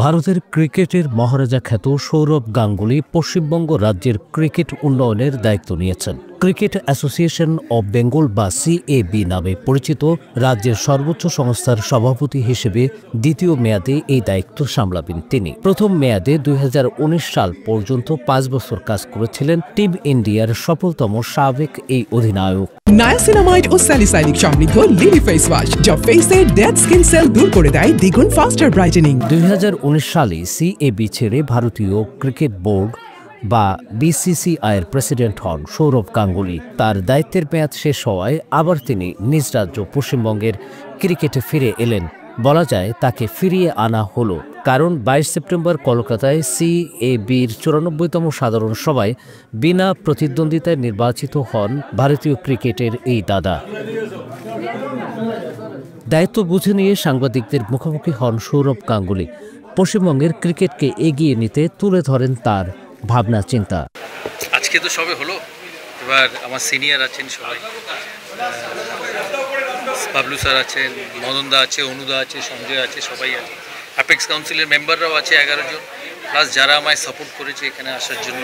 ভারতের ক্রিকেটের মহারাজা খ্যাত সৌরভ গাঙ্গুলি পশ্চিমবঙ্গ রাজ্যের ক্রিকেট উন্নয়নের দায়িত্ব নিয়েছেন। ক্রিকেট অ্যাসোসিয়েশন অব বেঙ্গল বা CAB নামে পরিচিত রাজ্যের সর্বোচ্চ সংস্থার সভাপতি হিসেবে দ্বিতীয় মেয়াদে এই দায়িত্ব সামলাবেন তিনি। প্রথম মেয়াদে 2019 সাল পর্যন্ত 5 বছর কাজ করেছিলেন টিম ইন্ডিয়ার সফলতম সাবেক এই অধিনায়ক। নায়াসিনামাইড ও স্যালিসাইলিক সমৃদ্ধ লিলি ফেস ওয়াশ যা ফেসের ডেড স্কিন সেল দূর করে দেয় দ্বিগুণ ফাস্টার ব্রাইটেনিং। 2019 সালে CAB ছেড়ে ভারতীয় ক্রিকেট বোর্ড বা BCCI এর প্রেসিডেন্ট হন সৌরভ গাঙ্গুলি। তার দায়িত্বের মেয়াদ শেষ হওয়ায় আবার তিনি নিজ রাজ্য পশ্চিমবঙ্গের ক্রিকেটে ফিরে এলেন। বলা যায় তাকে ফিরিয়ে আনা হলো, কারণ 22 সেপ্টেম্বর কলকাতায় CABর 94তম সাধারণ সভায় বিনা প্রতিদ্বন্দ্বিতায় নির্বাচিত হন ভারতীয় ক্রিকেটের এই দাদা। দায়িত্ব বুঝে নিয়ে সাংবাদিকদের মুখোমুখি হন সৌরভ গাঙ্গুলি। পশ্চিমবঙ্গের ক্রিকেটকে এগিয়ে নিতে তুলে ধরেন তার ভাবনা চিন্তা। আজকে তো সবে হলো, এবার আমার সিনিয়র আছেন সবাই, বাবলু স্যার আছেন, মদনদা আছে, অনুদা আছে, সঞ্জয় আছে, সবাই আছে, অ্যাপেক্স কাউন্সিলের মেম্বাররাও আছে 11 জন, প্লাস যারা আমায় সাপোর্ট করেছে এখানে আসার জন্য।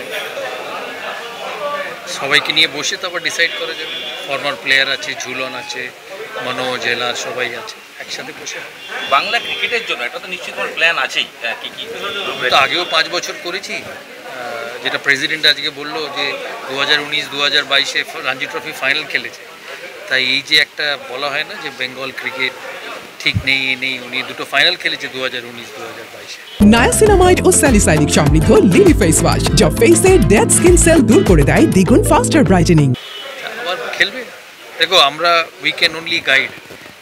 সবাইকে নিয়ে বসে তারপর ডিসাইড করা যাবে। ফর্মার প্লেয়ার আছে, ঝুলন আছে, মনোজ, এলার সবাই আছে, একসাথে বসে। বাংলা ক্রিকেটের জন্য এটা তো নিশ্চিত কোনো প্ল্যান আছেই। কি কি তো আগেও 5 বছর করেছি, যেটা প্রেসিডেন্ট আজকে বললো যে 2019, 2022-এ রঞ্জি ট্রফি ফাইনাল খেলেছে। তাই এই যে একটা বলা হয় না যে বেঙ্গল ক্রিকেট ঠিক নেই, উনি দুটো ফাইনাল খেলেছে 2019, 2022-এ। নায়াসিনামাইড ও স্যালিসাইলিক সমৃদ্ধ লিলি ফেস ওয়াশ যা ফেসের ডেড স্কিন সেল দূর করে দেয় দ্বিগুণ ফাস্টার ব্রাইটেনিং। আবার খেলবে, দেখো আমরা উই ক্যান অনলি গাইড।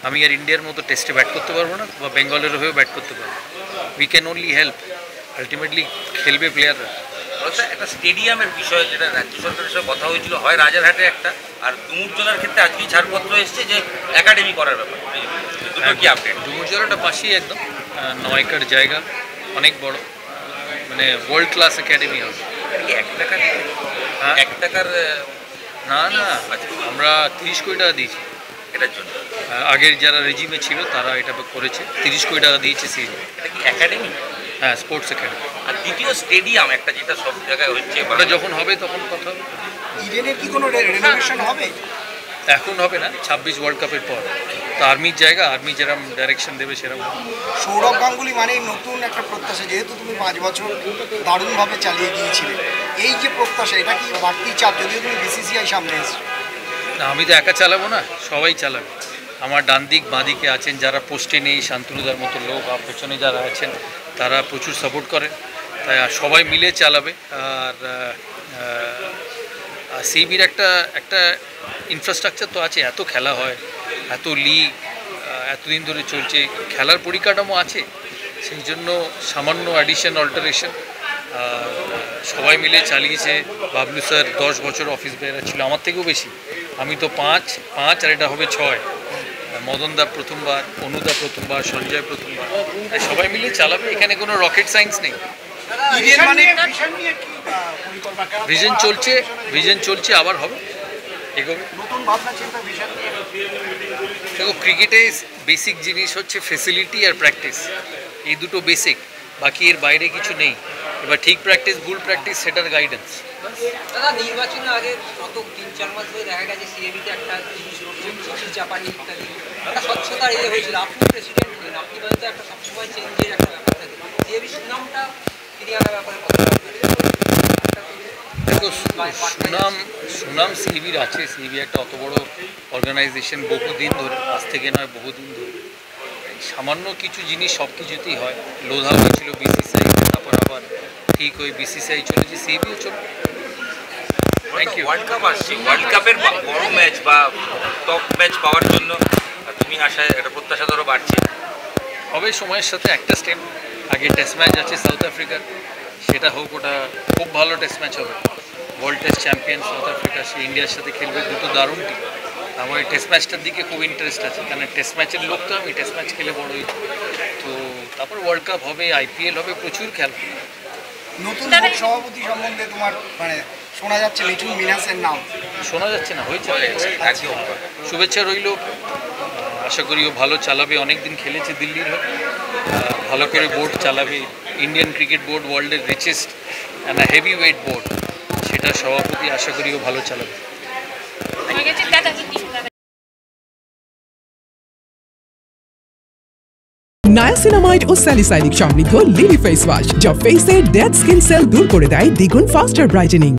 আমি আর ইন্ডিয়ার মতো টেস্টে ব্যাট করতে পারবো না, বা বেঙ্গলের হয়েও ব্যাট করতে পারবো। We can only help, ultimately খেলবে প্লেয়াররা। একটা স্টেডিয়ামের বিষয়ে যেটা রাজ্য সরকারের সাথে কথা হয়েছিল, হয় রাজারহাটে একটা, আর ডুমুরজলার ক্ষেত্রে আজকেই ছাড়পত্র এসছে যে একাডেমি করার ব্যাপার। দুটো কি আপডেট? ডুমুরজলাটা পাশেই একদম 9 একর জায়গা, অনেক বড়, মানে ওয়ার্ল্ড ক্লাস একাডেমি হবে। 1 টাকার? হ্যাঁ, 1 টাকার না, আমরা 30 কোটি টাকা দিয়েছি এটার জন্য। আগের যারা রেজিমে ছিল তারা এটা করেছে, 30 কোটি টাকা দিয়েছে। এটা কি একাডেমি? হ্যাঁ, স্পোর্টস একাডেমি। আর দ্বিতীয় স্টেডিয়াম একটা, যেটা সব জায়গায় হচ্ছে, ওটা যখন হবে তখন কথা হবে। ইডেনের কি কোনো রেনোভেশন হবে? এখন হবে না, 26 ওয়ার্ল্ড কাপের পর। তো আর্মির জায়গা, আর্মি যেরকম ডাইরেকশন দেবে সেরকম। সৌরভ গাঙ্গুলি মানে নতুন একটা প্রত্যাশা, যেহেতু তুমি 5 বছর দারুণভাবে চালিয়ে গিয়েছিলে, এই যে প্রত্যাশা, এটা কি বাড়তি চাপ? যদিও তুমি BCCI সামনে এসছো। না, আমি তো একা চালাবো না, সবাই চালাবে। আমার ডান দিক বাঁ দিকে আছেন যারা পোস্টে নেই, শান্তনুদার মতো লোক, আর পেছনে যারা আছেন তারা প্রচুর সাপোর্ট করেন। তাই সবাই মিলে চালাবে। আর CABর একটা ইনফ্রাস্ট্রাকচার তো আছে, এত খেলা হয়, এত লিগ এতদিন ধরে চলছে, খেলার পরিকাঠামো আছে, সেই জন্য সামান্য অ্যাডিশন অল্টারেশন সবাই মিলে চালিয়েছে। বাবলু স্যার 10 বছর অফিস বেয়ার ছিল, আমার থেকেও বেশি। আমি তো 5 আর এটা হবে 6। মদনদা প্রথমবার, অনুদা প্রথমবার, সঞ্জয় প্রথমবার। তাই সবাই মিলে চালাবে, এখানে কোনো রকেট সায়েন্স নেই। ভিশন চলছে, আবার হবে, এগোবে। দেখো, ক্রিকেটে বেসিক জিনিস হচ্ছে ফেসিলিটি আর প্র্যাকটিস, এই দুটো বেসিক, বাকি এর বাইরে কিছু নেই। এবার ঠিক প্র্যাকটিস, ভুল প্র্যাকটিস, সেটার গাইডেন্স। দাদা, নির্বাচনের আগে গত 3-4 মাস ধরে দেখা গেছে CABতে একটা জিনিস চিঠি চাপানি ইত্যাদি একটা স্বচ্ছতার হয়েছিল। আপনি প্রেসিডেন্ট হলেন, আপনি হয়তো একটা সবসময় চেঞ্জের একটা ব্যাপার থাকে। CAB সুনামটা ফিরিয়ে আনার ব্যাপারে কথা দেখো, সুনাম CABর আছে। CAB একটা অত বড় অর্গানাইজেশন, বহুদিন ধরে, আজ থেকে নয় বহুদিন ধরে। সামান্য কিছু জিনিস সব কিছুতেই হয়। লোধা হয়েছিল BCCI, তারপর আবার ঠিক হয়ে BCCI চলেছে, CABও চলে। Thank you. ওয়ার্ল্ড কাপ আসছে, ওয়ার্ল্ড কাপের বড় ম্যাচ বা টপ ম্যাচ পাওয়ার জন্য তুমি আশায় একটা প্রত্যাশা ধরো বাড়ছে হবে সময়ের সাথে। একটা স্টেপ আগে টেস্ট ম্যাচ আছে সাউথ আফ্রিকার, সেটা হোক, ওটা খুব ভালো টেস্ট ম্যাচ হবে। World test champion South Africa, সে ইন্ডিয়ার সাথে খেলবে, দুটো দারুণ টিম। আমার এই টেস্ট ম্যাচটার দিকে খুব ইন্টারেস্ট আছে, কারণ টেস্ট ম্যাচের লোক তো আমি, টেস্ট ম্যাচ খেলে বড় হয়েছি। তো তারপর ওয়ার্ল্ড কাপ হবে, IPL হবে, প্রচুর খেলা। নতুন সভাপতি সম্বন্ধে তোমার মানে শোনা যাচ্ছে মিঠুন মিনাসের নাম? শোনা যাচ্ছে না, হয়েছে। শুভেচ্ছা রইল, আশা করি ও ভালো চালাবে। অনেক দিন খেলেছে দিল্লির হয়ে। ভালো করে বোর্ড চালাবে। ইন্ডিয়ান ক্রিকেট বোর্ড ওয়ার্ল্ডের richest and heavy weight board, সেটা সভাপতি আশা করিও ভালো চালাবে। নায়াসিনামাইড ও স্যালিসাইলিক সমৃদ্ধ লিলি ফেস ওয়াশ, যা ফেসের ডেড স্কিন সেল দূর করে দেয় দ্বিগুণ ফাস্টার ব্রাইটেনিং।